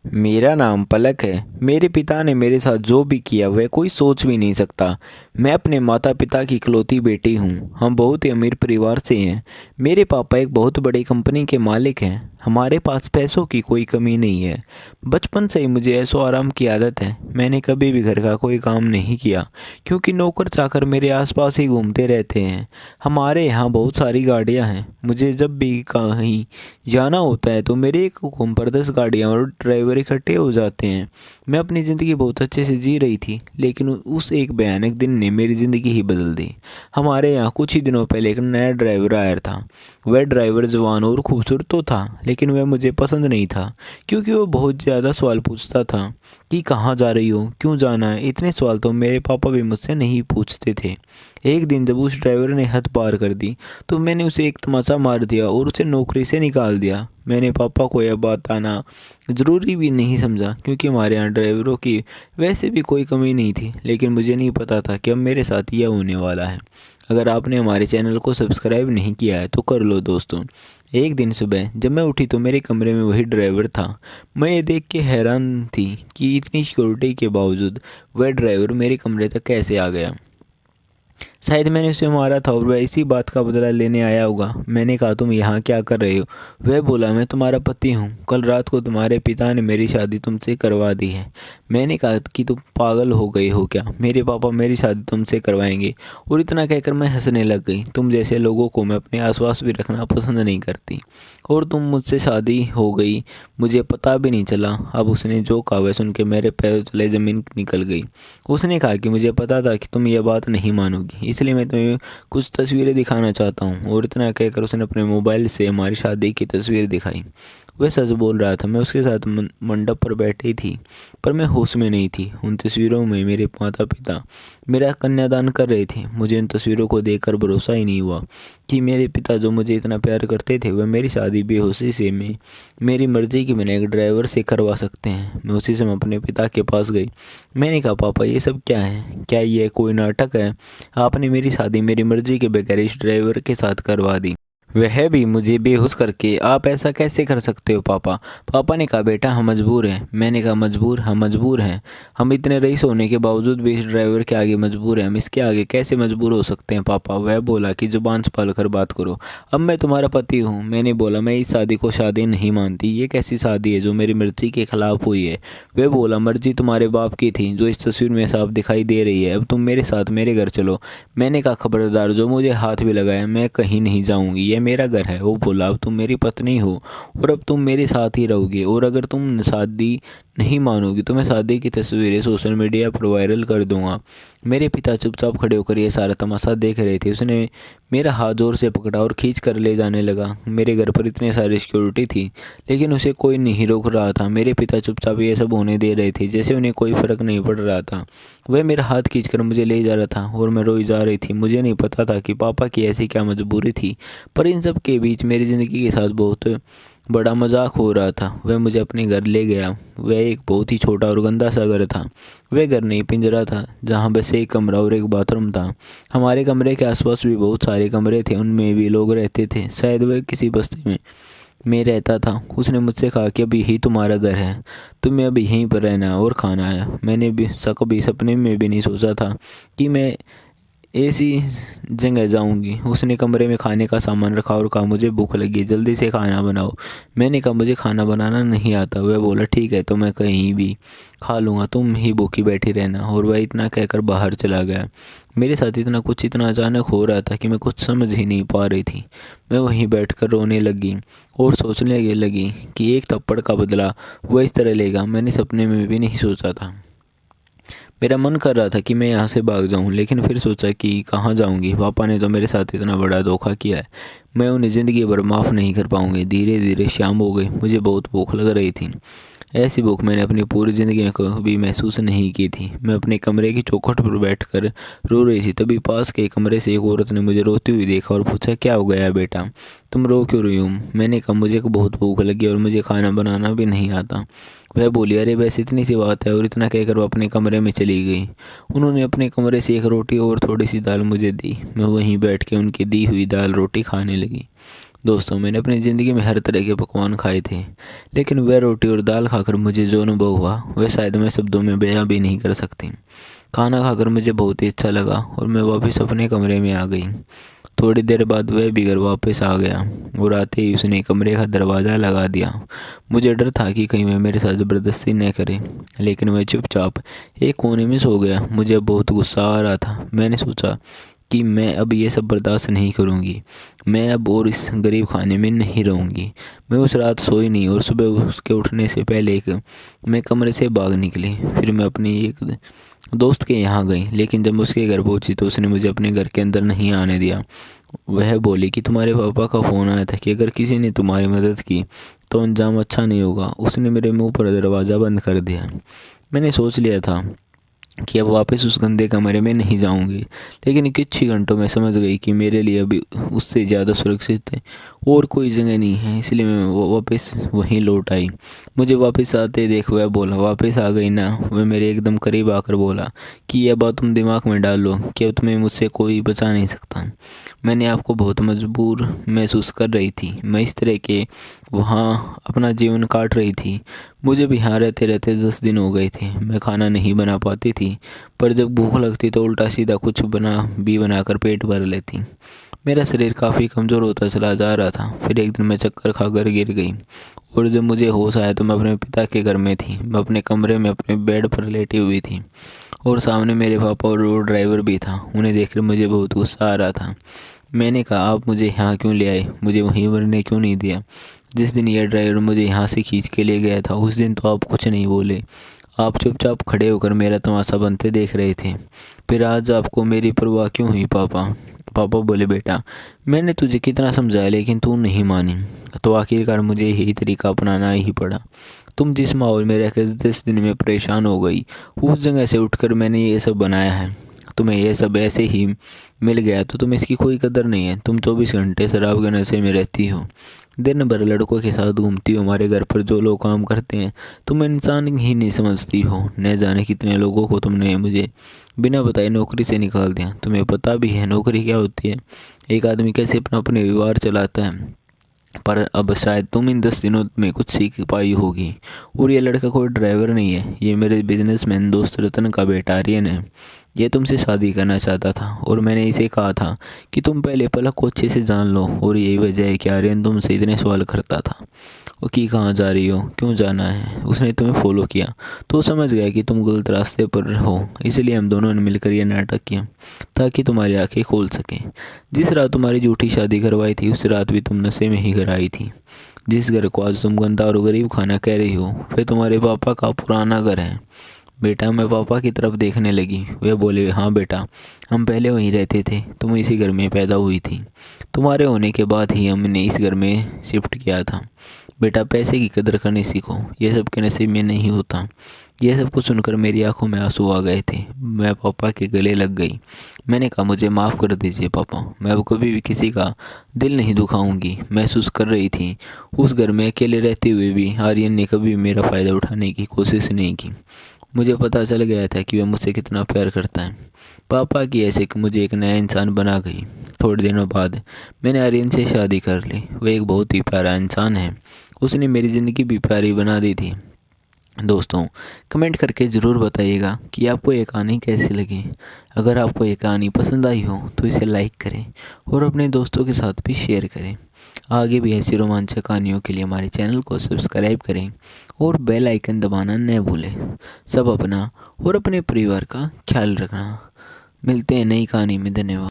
मेरा नाम पलक है। मेरे पिता ने मेरे साथ जो भी किया वह कोई सोच भी नहीं सकता। मैं अपने माता पिता की इकलौती बेटी हूँ। हम बहुत ही अमीर परिवार से हैं। मेरे पापा एक बहुत बड़ी कंपनी के मालिक हैं। हमारे पास पैसों की कोई कमी नहीं है। बचपन से ही मुझे ऐशो आराम की आदत है। मैंने कभी भी घर का कोई काम नहीं किया, क्योंकि नौकर चाकर मेरे आसपास ही घूमते रहते हैं। हमारे यहाँ बहुत सारी गाड़ियाँ हैं। मुझे जब भी कहीं जाना होता है तो मेरे एक हुक्म पर 10 गाड़ियाँ और ड्राइवर इकट्ठे हो जाते हैं। मैं अपनी ज़िंदगी बहुत अच्छे से जी रही थी, लेकिन उस एक भयानक दिन ने मेरी ज़िंदगी ही बदल दी। हमारे यहाँ कुछ ही दिनों पहले एक नया ड्राइवर आया था। वह ड्राइवर जवान और खूबसूरत तो था, लेकिन वह मुझे पसंद नहीं था, क्योंकि वह बहुत ज़्यादा सवाल पूछता था कि कहाँ जा रही हो, क्यों जाना है। इतने सवाल तो मेरे पापा भी मुझसे नहीं पूछते थे। एक दिन जब उस ड्राइवर ने हद पार कर दी तो मैंने उसे एक तमाचा मार दिया और उसे नौकरी से निकाल दिया। मैंने पापा को यह बात आना ज़रूरी भी नहीं समझा, क्योंकि हमारे यहाँ ड्राइवरों की वैसे भी कोई कमी नहीं थी, लेकिन मुझे नहीं पता था कि अब मेरे साथ यह होने वाला है। अगर आपने हमारे चैनल को सब्सक्राइब नहीं किया है तो कर लो दोस्तों। एक दिन सुबह जब मैं उठी तो मेरे कमरे में वही ड्राइवर था। मैं ये देख के हैरान थी कि इतनी सिक्योरिटी के बावजूद वह ड्राइवर मेरे कमरे तक कैसे आ गया। शायद मैंने उसे मारा था और वह इसी बात का बदला लेने आया होगा। मैंने कहा, तुम यहाँ क्या कर रहे हो? वह बोला, मैं तुम्हारा पति हूँ। कल रात को तुम्हारे पिता ने मेरी शादी तुमसे करवा दी है। मैंने कहा कि तुम पागल हो गई हो क्या? मेरे पापा मेरी शादी तुमसे करवाएंगे? और इतना कहकर मैं हंसने लग गई। तुम जैसे लोगों को मैं अपने आसपास भी रखना पसंद नहीं करती, और तुम मुझसे शादी हो गई, मुझे पता भी नहीं चला। अब उसने जो कहा वह सुन के मेरे पैरों तले ज़मीन निकल गई। उसने कहा कि मुझे पता था कि तुम यह बात नहीं मानोगी, इसलिए मैं तुम्हें कुछ तस्वीरें दिखाना चाहता हूँ। और इतना कहकर उसने अपने मोबाइल से हमारी शादी की तस्वीर दिखाई। वह सच बोल रहा था। मैं उसके साथ मंडप पर बैठी थी, पर मैं होश में नहीं थी। उन तस्वीरों में मेरे माता पिता मेरा कन्यादान कर रहे थे। मुझे उन तस्वीरों को देखकर भरोसा ही नहीं हुआ कि मेरे पिता जो मुझे इतना प्यार करते थे, वह मेरी शादी बेहोशी से में मेरी मर्जी के बिना एक ड्राइवर से करवा सकते हैं। मैं उसी समय अपने पिता के पास गई। मैंने कहा, पापा ये सब क्या है? क्या ये कोई नाटक है? आपने मेरी शादी मेरी मर्जी के बगैर इस ड्राइवर के साथ करवा दी, वह भी मुझे बेहोश करके। आप ऐसा कैसे कर सकते हो पापा? पापा ने कहा, बेटा हम मजबूर हैं। मैंने कहा, मजबूर? हम मजबूर हैं? हम इतने रईस होने के बावजूद भी इस ड्राइवर के आगे मजबूर हैं। हम इसके आगे कैसे मजबूर हो सकते हैं पापा? वह बोला कि जुबान संभाल कर बात करो। अब मैं तुम्हारा पति हूँ। मैंने बोला, मैं इस शादी को शादी नहीं मानती। ये कैसी शादी है जो मेरी मर्जी के खिलाफ हुई है? वह बोला, मर्जी तुम्हारे बाप की थी, जो इस तस्वीर में साफ दिखाई दे रही है। अब तुम मेरे साथ मेरे घर चलो। मैंने कहा, खबरदार, जो मुझे हाथ भी लगाया मैं कहीं नहीं जाऊंगी, यह मेरा घर है। वो बोला, अब तुम मेरी पत्नी हो और अब तुम मेरे साथ ही रहोगी, और अगर तुम शादी नहीं मानोगी तो मैं शादी की तस्वीरें सोशल मीडिया पर वायरल कर दूंगा। मेरे पिता चुपचाप खड़े होकर यह सारा तमाशा देख रहे थे। उसने मेरा हाथ जोर से पकड़ा और खींच कर ले जाने लगा। मेरे घर पर इतने सारी सिक्योरिटी थी, लेकिन उसे कोई नहीं रोक रहा था। मेरे पिता चुपचाप ये सब होने दे रहे थे, जैसे उन्हें कोई फर्क नहीं पड़ रहा था। वह मेरा हाथ खींचकर मुझे ले जा रहा था और मैं रोई जा रही थी। मुझे नहीं पता था कि पापा की ऐसी क्या मजबूरी थी, पर इन सब के बीच मेरी ज़िंदगी के साथ बहुत बड़ा मजाक हो रहा था। वह मुझे अपने घर ले गया। वह एक बहुत ही छोटा और गंदा सा घर था। वह घर नहीं, पिंजरा था, जहाँ बस एक कमरा और एक बाथरूम था। हमारे कमरे के आसपास भी बहुत सारे कमरे थे, उनमें भी लोग रहते थे। शायद वह किसी बस्ती में रहता था। उसने मुझसे कहा कि अब यही तुम्हारा घर है, तुम्हें अब यहीं पर रहना है और खाना है। मैंने भी कभी सपने में भी नहीं सोचा था कि मैं ऐसी जगह जाऊंगी। उसने कमरे में खाने का सामान रखा और कहा, मुझे भूख लगी है, जल्दी से खाना बनाओ। मैंने कहा, मुझे खाना बनाना नहीं आता। वह बोला, ठीक है, तो मैं कहीं भी खा लूँगा, तुम ही भूखी बैठी रहना। और वह इतना कहकर बाहर चला गया। मेरे साथ इतना अचानक हो रहा था कि मैं कुछ समझ ही नहीं पा रही थी। मैं वहीं बैठकर रोने लगी और सोचने लगी कि एक थप्पड़ का बदला वह इस तरह लेगा, मैंने सपने में भी नहीं सोचा था। मेरा मन कर रहा था कि मैं यहाँ से भाग जाऊँ, लेकिन फिर सोचा कि कहाँ जाऊँगी? पापा ने तो मेरे साथ इतना बड़ा धोखा किया है, मैं उन्हें ज़िंदगी भर माफ़ नहीं कर पाऊँगी। धीरे धीरे शाम हो गई। मुझे बहुत भूख लग रही थी। ऐसी भूख मैंने अपनी पूरी ज़िंदगी में कभी महसूस नहीं की थी। मैं अपने कमरे की चौखट पर बैठकर रो रही थी। तभी पास के कमरे से एक औरत ने मुझे रोती हुई देखा और पूछा, क्या हो गया बेटा, तुम रो क्यों रही हो? मैंने कहा, मुझे बहुत भूख लगी और मुझे खाना बनाना भी नहीं आता। वह बोली, अरे बस इतनी सी बात है। और इतना कहकर वो अपने कमरे में चली गई। उन्होंने अपने कमरे से एक रोटी और थोड़ी सी दाल मुझे दी। मैं वहीं बैठ के उनकी दी हुई दाल रोटी खाने लगी। दोस्तों, मैंने अपनी ज़िंदगी में हर तरह के पकवान खाए थे, लेकिन वह रोटी और दाल खाकर मुझे जो अनुभव हुआ वह शायद मैं शब्दों में बयां भी नहीं कर सकती। खाना खाकर मुझे बहुत ही अच्छा लगा और मैं वापस अपने कमरे में आ गई। थोड़ी देर बाद वह भी घर वापस आ गया और आते ही उसने कमरे का दरवाज़ा लगा दिया। मुझे डर था कि कहीं वह मेरे साथ ज़बरदस्ती न करे, लेकिन वह चुपचाप एक कोने में सो गया। मुझे अब बहुत गुस्सा आ रहा था। मैंने सोचा कि मैं अब ये सब बर्दाश्त नहीं करूँगी। मैं अब और इस गरीब खाने में नहीं रहूँगी। मैं उस रात सोई नहीं और सुबह उसके उठने से पहले मैं कमरे से भाग निकली। फिर मैं अपनी एक दोस्त के यहाँ गई, लेकिन जब उसके घर पहुँची तो उसने मुझे अपने घर के अंदर नहीं आने दिया। वह बोली कि तुम्हारे पापा का फ़ोन आया था कि अगर किसी ने तुम्हारी मदद की तो अंजाम अच्छा नहीं होगा। उसने मेरे मुंह पर दरवाज़ा बंद कर दिया। मैंने सोच लिया था कि अब वापस उस गंदे कमरे में नहीं जाऊंगी, लेकिन कुछ ही घंटों में समझ गई कि मेरे लिए अभी उससे ज़्यादा सुरक्षित है और कोई जगह नहीं है। इसलिए मैं वापस वहीं लौट आई। मुझे वापस आते देख वह बोला, वापस आ गई ना? वह मेरे एकदम करीब आकर बोला कि यह बात तुम दिमाग में डाल लो कि अब तुम्हें मुझसे कोई बचा नहीं सकता। मैंने आपको बहुत मजबूर महसूस कर रही थी। मैं इस तरह के वहाँ अपना जीवन काट रही थी। मुझे भी यहाँ रहते रहते 10 दिन हो गए थे। मैं खाना नहीं बना पाती थी, पर जब भूख लगती तो उल्टा सीधा कुछ बनाकर पेट भर लेती। मेरा शरीर काफ़ी कमज़ोर होता चला जा रहा था। फिर एक दिन मैं चक्कर खाकर गिर गई और जब मुझे होश आया तो मैं अपने पिता के घर में थी। मैं अपने कमरे में अपने बेड पर लेटी हुई थी और सामने मेरे पापा और वो ड्राइवर भी था। उन्हें देखकर मुझे बहुत गुस्सा आ रहा था। मैंने कहा, आप मुझे यहाँ क्यों ले आए? मुझे वहीं मरने क्यों नहीं दिया? जिस दिन यह ड्राइवर मुझे यहाँ से खींच के ले गया था उस दिन तो आप कुछ नहीं बोले। आप चुपचाप खड़े होकर मेरा तमाशा बनते देख रहे थे। फिर आज आपको मेरी परवाह क्यों हुई पापा? पापा बोले, बेटा मैंने तुझे कितना समझाया लेकिन तू नहीं मानी, तो आखिरकार मुझे यही तरीका अपनाना ही पड़ा। तुम जिस माहौल में रहकर 10 दिन में परेशान हो गई, उस जगह से उठकर मैंने ये सब बनाया है। तुम्हें यह सब ऐसे ही मिल गया तो तुम्हें इसकी कोई कदर नहीं है। तुम 24 घंटे शराब के नशे में रहती हो, दिन भर लड़कों के साथ घूमती हो। हमारे घर पर जो लोग काम करते हैं तुम इंसान ही नहीं समझती हो। न जाने कितने लोगों को तुमने मुझे बिना बताए नौकरी से निकाल दिया। तुम्हें पता भी है नौकरी क्या होती है, एक आदमी कैसे अपना परिवार चलाता है। पर अब शायद तुम इन 10 दिनों में कुछ सीख पाई होगी। और ये लड़का कोई ड्राइवर नहीं है, ये मेरे बिजनेसमैन दोस्त रतन का बेटा आर्यन है। ये तुमसे शादी करना चाहता था और मैंने इसे कहा था कि तुम पहले पलक को अच्छे से जान लो। और यही वजह है कि आर्यन तुमसे इतने सवाल करता था वो कि कहाँ जा रही हो, क्यों जाना है। उसने तुम्हें फॉलो किया तो समझ गया कि तुम गलत रास्ते पर हो। इसलिए हम दोनों ने मिलकर यह नाटक किया ताकि तुम्हारी आंखें खोल सकें। जिस रात तुम्हारी झूठी शादी करवाई थी उस रात भी तुम नशे में ही घर आई थी। जिस घर को आज तुम गंदा और गरीब खाना कह रही हो वह तुम्हारे पापा का पुराना घर है। बेटा, मैं पापा की तरफ देखने लगी। वे बोले, हाँ बेटा, हम पहले वहीं रहते थे। तुम इसी घर में पैदा हुई थी। तुम्हारे होने के बाद ही हमने इस घर में शिफ्ट किया था। बेटा, पैसे की कदर करनी सीखो, यह सब के नसीब में नहीं होता। यह सब कुछ सुनकर मेरी आंखों में आंसू आ गए थे। मैं पापा के गले लग गई। मैंने कहा, मुझे माफ़ कर दीजिए पापा, मैं अब कभी भी किसी का दिल नहीं दुखाऊंगी। महसूस कर रही थी उस घर में अकेले रहते हुए भी आर्यन ने कभी मेरा फ़ायदा उठाने की कोशिश नहीं की। मुझे पता चल गया था कि वह मुझसे कितना प्यार करता है। पापा की ऐसे कि मुझे एक नया इंसान बना गई। थोड़े दिनों बाद मैंने आर्यन से शादी कर ली। वह एक बहुत ही प्यारा इंसान है। उसने मेरी ज़िंदगी भी प्यारी बना दी थी। दोस्तों, कमेंट करके ज़रूर बताइएगा कि आपको ये कहानी कैसी लगी। अगर आपको ये कहानी पसंद आई हो तो इसे लाइक करें और अपने दोस्तों के साथ भी शेयर करें। आगे भी ऐसी रोमांचक कहानियों के लिए हमारे चैनल को सब्सक्राइब करें और बेल आइकन दबाना न भूलें। सब अपना और अपने परिवार का ख्याल रखना। मिलते हैं नई कहानी में। धन्यवाद।